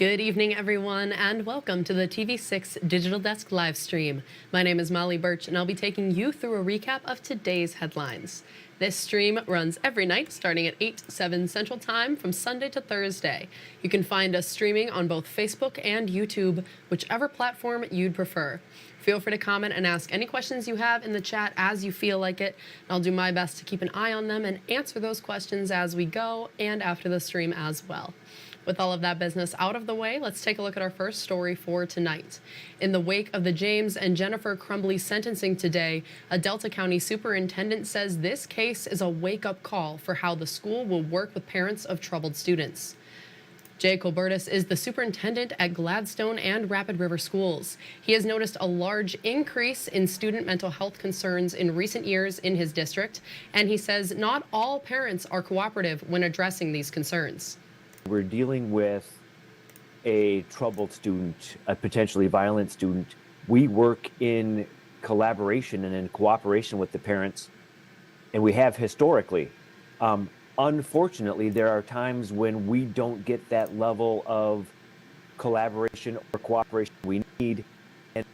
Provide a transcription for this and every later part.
Good evening, everyone, and welcome to the TV6 Digital Desk live stream. My name is Molly Birch, and I'll be taking you through a recap of today's headlines. This stream runs every night, starting at 8/7 Central Time from Sunday to Thursday. You can find us streaming on both Facebook and YouTube, whichever platform you'd prefer. Feel free to comment and ask any questions you have in the chat as you feel like it. I'll do my best to keep an eye on them and answer those questions as we go and after the stream as well. With all of that business out of the way, let's take a look at our first story for tonight. In the wake of the James and Jennifer Crumbly sentencing today, a Delta County superintendent says this case is a wake-up call for how the school will work with parents of troubled students. Jay Colbertus is the superintendent at Gladstone and Rapid River schools. He has noticed a large increase in student mental health concerns in recent years in his district, and he says not all parents are cooperative when addressing these concerns. We're dealing with a troubled student, a potentially violent student. We work in collaboration and in cooperation with the parents, and we have historically. Unfortunately, there are times when we don't get that level of collaboration or cooperation we need. And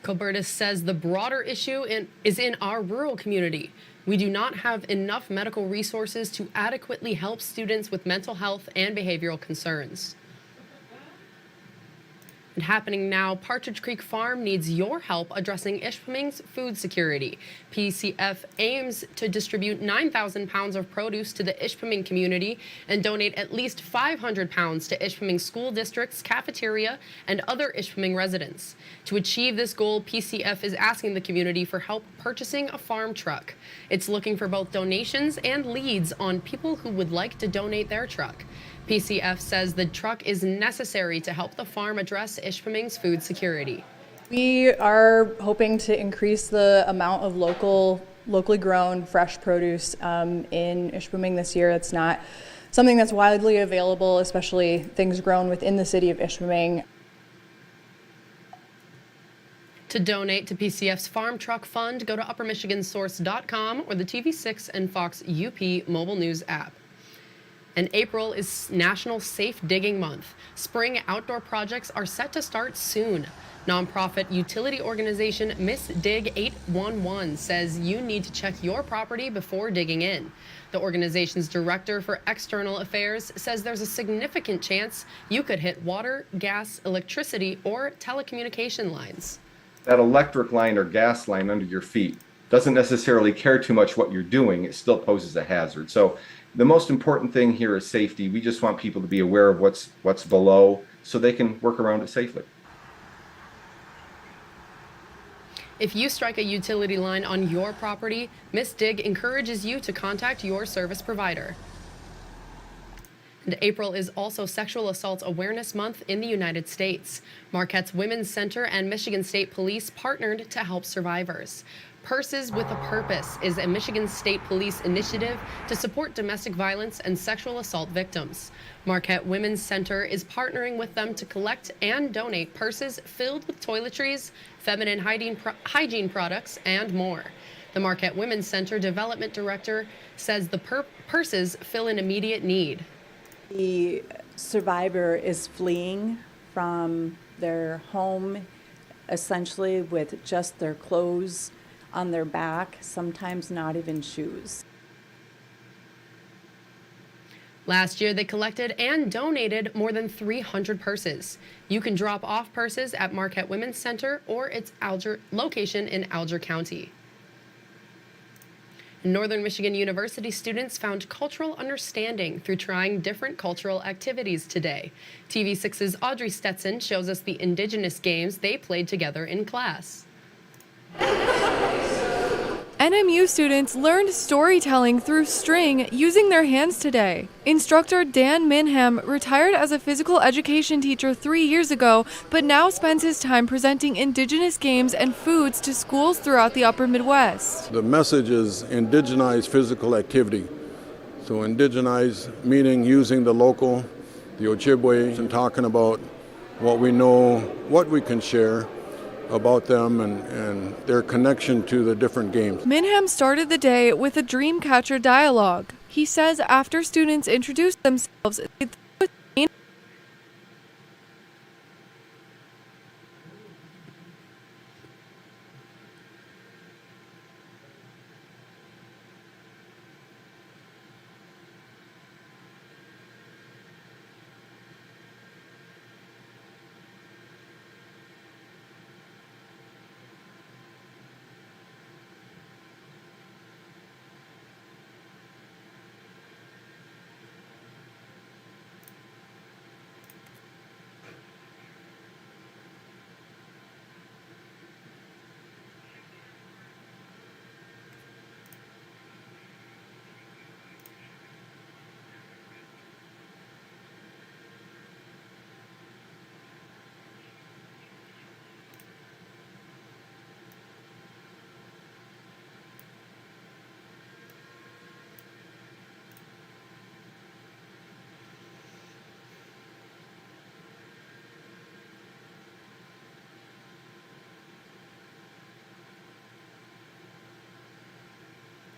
Colbertus says the broader issue is in our rural community. We do not have enough medical resources to adequately help students with mental health and behavioral concerns. And happening now, Partridge Creek Farm needs your help addressing Ishpeming's food security. PCF aims to distribute 9,000 pounds of produce to the Ishpeming community and donate at least 500 pounds to Ishpeming School District's cafeteria and other Ishpeming residents. To achieve this goal, PCF is asking the community for help purchasing a farm truck. It's looking for both donations and leads on people who would like to donate their truck. PCF says the truck is necessary to help the farm address Ishpeming's food security. We are hoping to increase the amount of locally grown fresh produce in Ishpeming this year. It's not something that's widely available, especially things grown within the city of Ishpeming. To donate to PCF's Farm Truck Fund, go to uppermichigansource.com or the TV6 and Fox UP mobile news app. And April is National Safe Digging Month. Spring outdoor projects are set to start soon. Nonprofit utility organization Miss Dig 811 says you need to check your property before digging in. The organization's director for external affairs says there's a significant chance you could hit water, gas, electricity, or telecommunication lines. That electric line or gas line under your feet doesn't necessarily care too much what you're doing. It still poses a hazard. So the most important thing here is safety. We just want people to be aware of what's below so they can work around it safely. If you strike a utility line on your property, Miss Dig encourages you to contact your service provider. And April is also Sexual Assault Awareness Month in the United States. Marquette's Women's Center and Michigan State Police partnered to help survivors. Purses with a Purpose is a Michigan State Police initiative to support domestic violence and sexual assault victims. Marquette Women's Center is partnering with them to collect and donate purses filled with toiletries, feminine hygiene products, and more. The Marquette Women's Center Development Director says the purses fill an immediate need. The survivor is fleeing from their home, essentially with just their clothes on their back, sometimes not even shoes. Last year, they collected and donated more than 300 purses. You can drop off purses at Marquette Women's Center or its location in Alger County. Northern Michigan University students found cultural understanding through trying different cultural activities today. TV6's Audrey Stetson shows us the Indigenous games they played together in class. NMU students learned storytelling through string using their hands today. Instructor Dan Minham retired as a physical education teacher 3 years ago, but now spends his time presenting Indigenous games and foods to schools throughout the upper Midwest. The message is indigenize physical activity. So indigenize meaning using the local, the Ojibwe, and talking about what we know, what we can share, about them and their connection to the different games. Minham started the day with a Dreamcatcher dialogue. He says after students introduced themselves,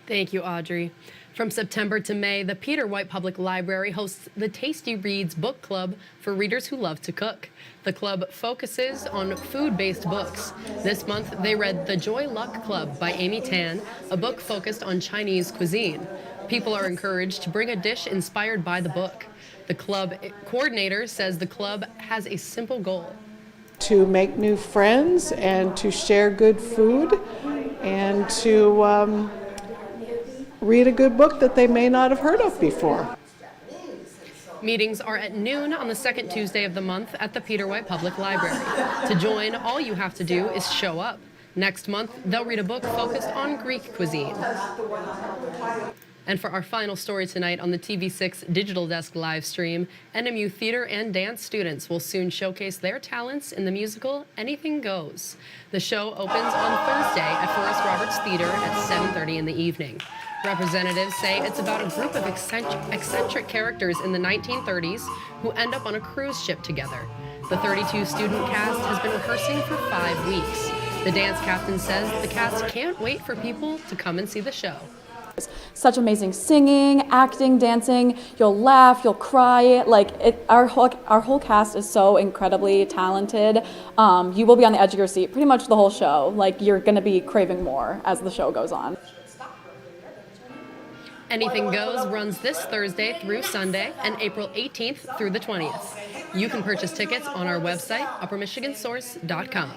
Thank you, Audrey. From September to May, the Peter White Public Library hosts the Tasty Reads Book Club for readers who love to cook. The club focuses on food-based books. This month, they read The Joy Luck Club by Amy Tan, a book focused on Chinese cuisine. People are encouraged to bring a dish inspired by the book. The club coordinator says the club has a simple goal: to make new friends and to share good food and to read a good book that they may not have heard of before. Meetings are at noon on the second Tuesday of the month at the Peter White Public Library. To join, all you have to do is show up. Next month, they'll read a book focused on Greek cuisine. And for our final story tonight on the TV6 Digital Desk live stream, NMU theater and dance students will soon showcase their talents in the musical Anything Goes. The show opens on Thursday at Forrest Roberts Theater at 7:30 in the evening. Representatives say it's about a group of eccentric characters in the 1930s who end up on a cruise ship together. The 32-student cast has been rehearsing for 5 weeks. The dance captain says the cast can't wait for people to come and see the show. Such amazing singing, acting, dancing. You'll laugh, you'll cry. Our whole cast is so incredibly talented. You will be on the edge of your seat pretty much the whole show. You're going to be craving more as the show goes on. Anything Goes runs this Thursday through Sunday and April 18th through the 20th. You can purchase tickets on our website, uppermichigansource.com.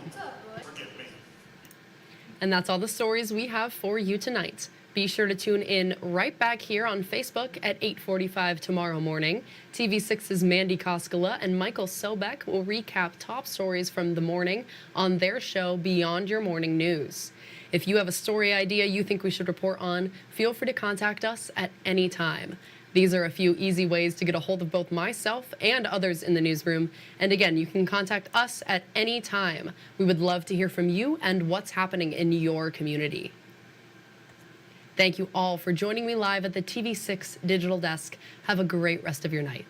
And that's all the stories we have for you tonight. Be sure to tune in right back here on Facebook at 8:45 tomorrow morning. TV6's Mandy Koskela and Michael Sobek will recap top stories from the morning on their show Beyond Your Morning News. If you have a story idea you think we should report on, feel free to contact us at any time. These are a few easy ways to get a hold of both myself and others in the newsroom. And again, you can contact us at any time. We would love to hear from you and what's happening in your community. Thank you all for joining me live at the TV6 Digital Desk. Have a great rest of your night.